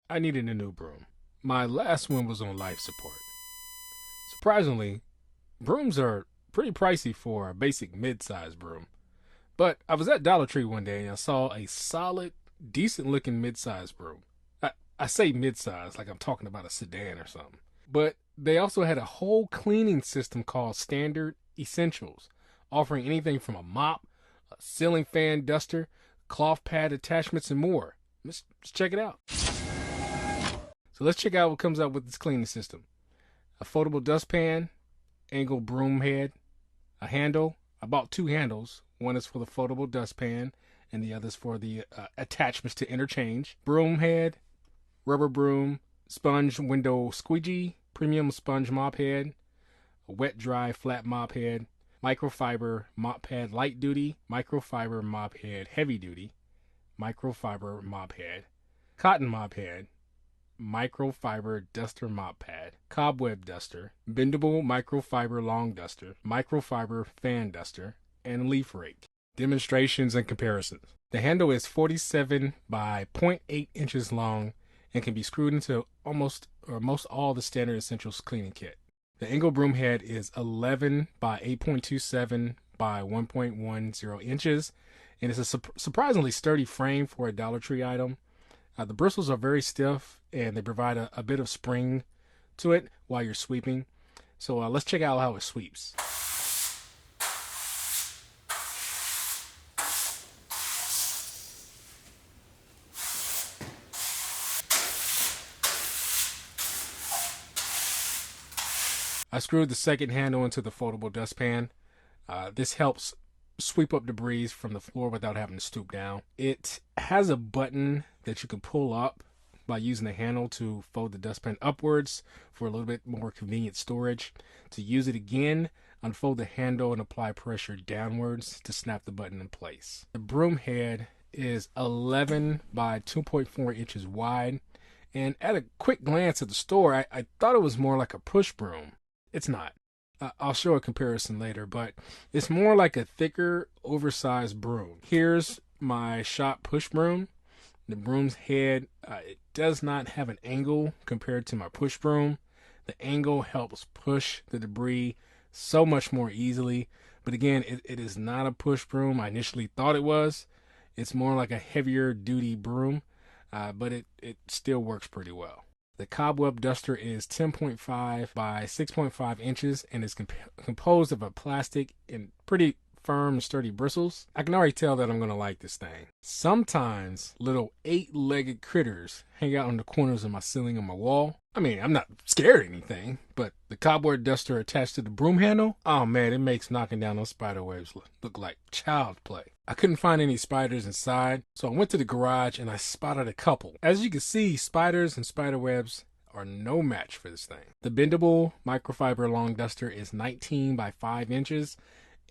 I needed a new broom. My last one was on life support. Surprisingly, brooms are pretty pricey for a basic mid-size broom. But I was at Dollar Tree one day and I saw a solid, decent looking mid-size broom. I say mid-size like I'm talking about a sedan or something. But they also had a whole cleaning system called Standard Essentials, offering anything from a mop, a ceiling fan duster, cloth pad attachments, and more. Let's check it out. So let's check out what comes out with this cleaning system. A foldable dustpan, angled broom head, a handle. I bought two handles. One is for the foldable dustpan and the other is for the attachments to interchange. Broom head, rubber broom, sponge window squeegee, premium sponge mop head, a wet dry flat mop head, microfiber mop pad light duty, microfiber mop head heavy duty, microfiber mop head, cotton mop head, microfiber duster mop pad, cobweb duster, bendable microfiber long duster, microfiber fan duster, and leaf rake. Demonstrations and comparisons. The handle is 47 by 0.8 inches long and can be screwed into most all the standard essentials cleaning kit. The angled broom head is 11 by 8.27 by 1.10 inches, and it's a surprisingly sturdy frame for a Dollar Tree item. The bristles are very stiff and they provide a bit of spring to it while you're sweeping. So let's check out how it sweeps. I screwed the second handle into the foldable dustpan. This helps sweep up debris from the floor without having to stoop down. It has a button that you can pull up by using the handle to fold the dustpan upwards for a little bit more convenient storage. To use it again, unfold the handle and apply pressure downwards to snap the button in place. The broom head is 11 by 2.4 inches wide, and at a quick glance at the store, I thought it was more like a push broom. It's not. I'll show a comparison later, but it's more like a thicker, oversized broom. Here's my shop push broom. The broom's head, it does not have an angle compared to my push broom. The angle helps push the debris so much more easily. But again, it is not a push broom. I initially thought it was. It's more like a heavier duty broom, but it still works pretty well. The Cobweb Duster is 10.5 by 6.5 inches and is composed of a plastic and pretty firm and sturdy bristles. I can already tell that I'm going to like this thing. Sometimes little 8-legged critters hang out on the corners of my ceiling and my wall. I mean, I'm not scared of anything, but the Cobweb Duster attached to the broom handle, oh man, it makes knocking down those spider webs look like child's play. I couldn't find any spiders inside, so I went to the garage and I spotted a couple. As you can see, spiders and spider webs are no match for this thing. The bendable microfiber long duster is 19 by 5 inches,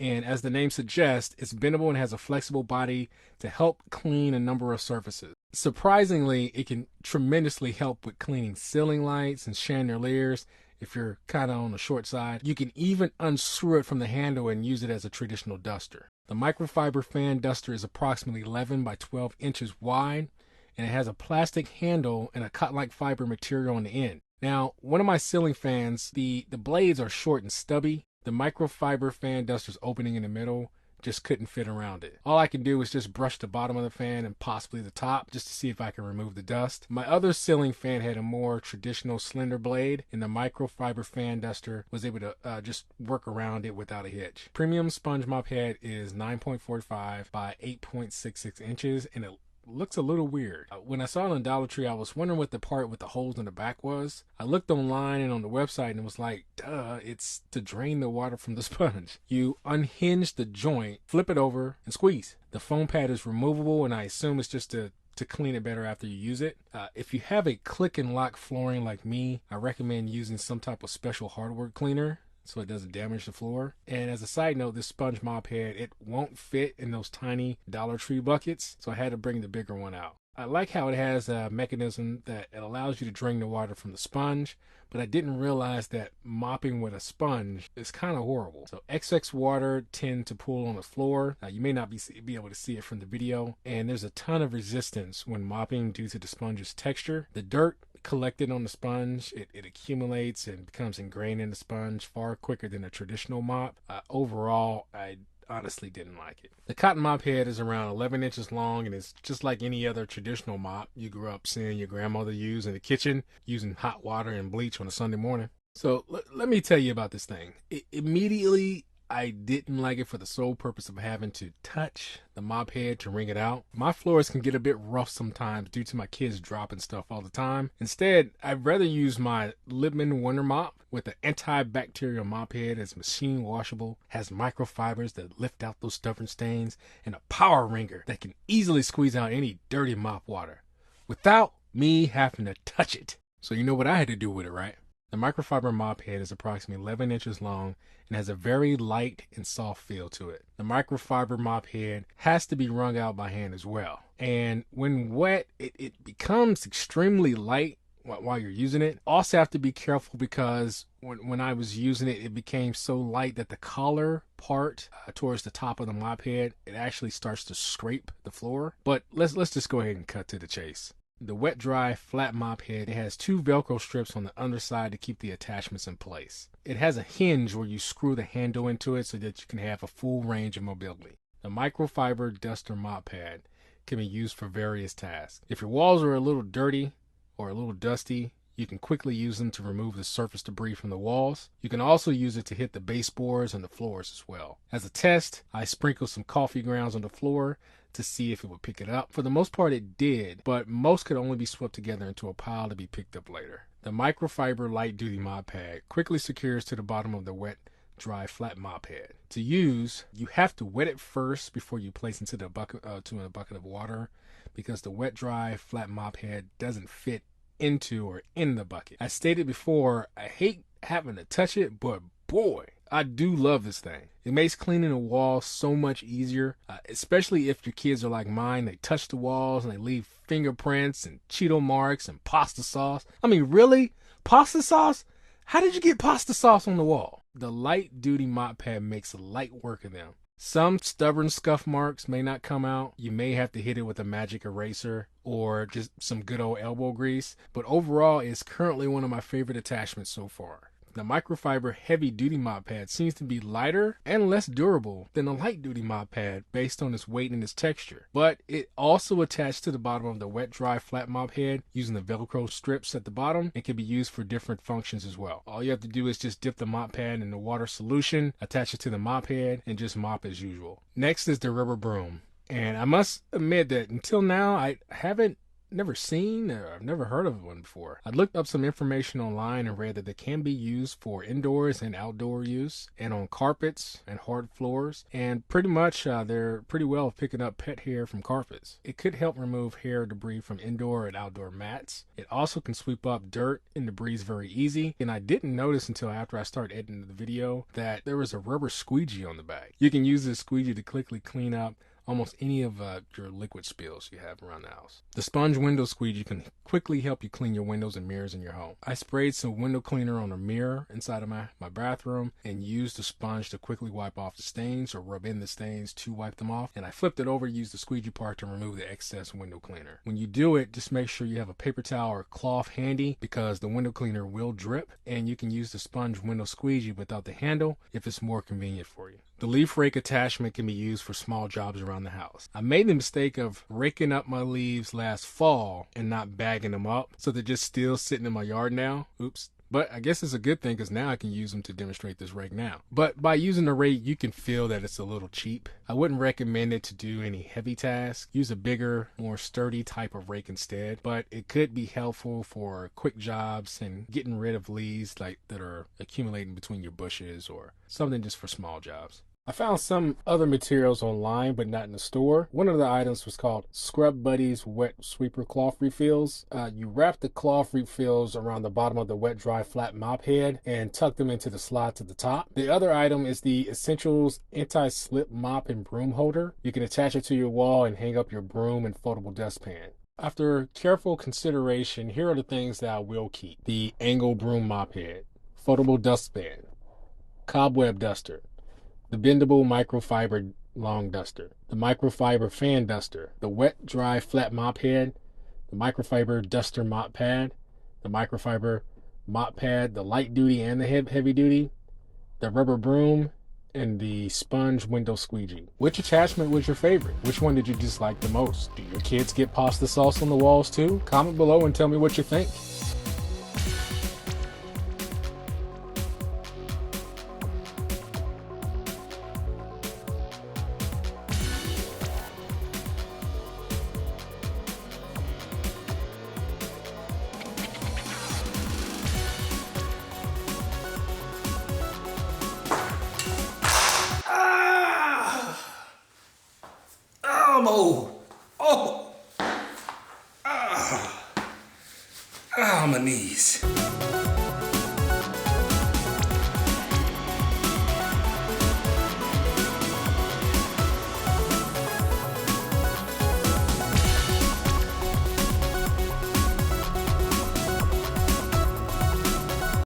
and as the name suggests, it's bendable and has a flexible body to help clean a number of surfaces. Surprisingly, it can tremendously help with cleaning ceiling lights and chandeliers if you're kind of on the short side. You can even unscrew it from the handle and use it as a traditional duster. The Microfiber Fan Duster is approximately 11 by 12 inches wide, and it has a plastic handle and a cotton-like fiber material on the end. Now, one of my ceiling fans, the blades are short and stubby. The Microfiber Fan Duster's opening in the middle just couldn't fit around it. All I can do is just brush the bottom of the fan and possibly the top just to see if I can remove the dust. My other ceiling fan had a more traditional slender blade, and the Microfiber Fan Duster was able to just work around it without a hitch. Premium sponge mop head is 9.45 by 8.66 inches, and it looks a little weird. When I saw it on Dollar Tree, I was wondering what the part with the holes in the back was. I looked online and on the website and it was like, duh, it's to drain the water from the sponge. You unhinge the joint, flip it over, and squeeze. The foam pad is removable, and I assume it's just to clean it better after you use it. If you have a click and lock flooring like me, I recommend using some type of special hardware cleaner so it doesn't damage the floor. And as a side note, this sponge mop head, it won't fit in those tiny Dollar Tree buckets, so I had to bring the bigger one out. I like how it has a mechanism that it allows you to drain the water from the sponge, but I didn't realize that mopping with a sponge is kind of horrible. So excess water tend to pool on the floor. You may not be able to see it from the video, and there's a ton of resistance when mopping due to the sponge's texture. The dirt collected on the sponge, it accumulates and becomes ingrained in the sponge far quicker than a traditional mop. Overall, I honestly didn't like it. The cotton mop head is around 11 inches long and it's just like any other traditional mop you grew up seeing your grandmother use in the kitchen using hot water and bleach on a Sunday morning. So let me tell you about this thing. Immediately, I didn't like it for the sole purpose of having to touch the mop head to wring it out. My floors can get a bit rough sometimes due to my kids dropping stuff all the time. Instead, I'd rather use my Lippmann Wonder Mop with the antibacterial mop head. As machine washable, has microfibers that lift out those stubborn stains, and a power wringer that can easily squeeze out any dirty mop water without me having to touch it. So you know what I had to do with it, right? The microfiber mop head is approximately 11 inches long and has a very light and soft feel to it. The microfiber mop head has to be wrung out by hand as well. And when wet, it becomes extremely light while you're using it. Also have to be careful because when I was using it, it became so light that the collar part towards the top of the mop head, it actually starts to scrape the floor. But let's just go ahead and cut to the chase. The wet dry flat mop head, it has 2 Velcro strips on the underside to keep the attachments in place. It has a hinge where you screw the handle into it so that you can have a full range of mobility. The Microfiber Duster Mop Pad can be used for various tasks. If your walls are a little dirty or a little dusty, you can quickly use them to remove the surface debris from the walls. You can also use it to hit the baseboards and the floors as well. As a test, I sprinkled some coffee grounds on the floor to see if it would pick it up. For the most part, it did, but most could only be swept together into a pile to be picked up later. The Microfiber Light Duty Mop Pad quickly secures to the bottom of the wet, dry, flat mop head. To use, you have to wet it first before you place into the bucket a bucket of water, because the wet, dry, flat mop head doesn't fit into or in the bucket. I stated before, I hate having to touch it, but boy, I do love this thing. It makes cleaning a wall so much easier, especially if your kids are like mine. They touch the walls and they leave fingerprints and Cheeto marks and pasta sauce. I mean, really? Pasta sauce? How did you get pasta sauce on the wall? The light duty mop pad makes light work of them. Some stubborn scuff marks may not come out. You may have to hit it with a magic eraser or just some good old elbow grease, but overall it's currently one of my favorite attachments so far. The microfiber heavy duty mop pad seems to be lighter and less durable than the light duty mop pad based on its weight and its texture, but it also attached to the bottom of the wet dry flat mop head using the Velcro strips at the bottom and can be used for different functions as well. All you have to do is just dip the mop pad in the water solution, attach it to the mop head, and just mop as usual. Next is the rubber broom, and I must admit that until now I haven't never seen or I've never heard of one before. I looked up some information online and read that they can be used for indoors and outdoor use and on carpets and hard floors, and pretty much they're pretty well picking up pet hair from carpets. It could help remove hair debris from indoor and outdoor mats. It also can sweep up dirt and debris very easy, and I didn't notice until after I started editing the video that there was a rubber squeegee on the back. You can use this squeegee to quickly clean up almost any of your liquid spills you have around the house. The sponge window squeegee can quickly help you clean your windows and mirrors in your home. I sprayed some window cleaner on a mirror inside of my bathroom and used the sponge to quickly wipe off the stains or rub in the stains to wipe them off. And I flipped it over, used the squeegee part to remove the excess window cleaner. When you do it, just make sure you have a paper towel or cloth handy because the window cleaner will drip, and you can use the sponge window squeegee without the handle if it's more convenient for you. The leaf rake attachment can be used for small jobs around the house. I made the mistake of raking up my leaves last fall and not bagging them up, so they're just still sitting in my yard now. Oops. But I guess it's a good thing because now I can use them to demonstrate this rake now. But by using the rake, you can feel that it's a little cheap. I wouldn't recommend it to do any heavy tasks. Use a bigger, more sturdy type of rake instead. But it could be helpful for quick jobs and getting rid of leaves like that are accumulating between your bushes, or something just for small jobs. I found some other materials online, but not in the store. One of the items was called Scrub Buddies Wet Sweeper Cloth Refills. You wrap the cloth refills around the bottom of the wet, dry, flat mop head and tuck them into the slots at the top. The other item is the Essentials Anti-Slip Mop and Broom Holder. You can attach it to your wall and hang up your broom and foldable dustpan. After careful consideration, here are the things that I will keep. The angle broom mop head, foldable dustpan, cobweb duster, the bendable microfiber long duster, the microfiber fan duster, the wet dry flat mop head, the microfiber duster mop pad, the microfiber mop pad, the light duty and the heavy duty, the rubber broom, and the sponge window squeegee. Which attachment was your favorite? Which one did you dislike the most? Do your kids get pasta sauce on the walls too? Comment below and tell me what you think. My knees.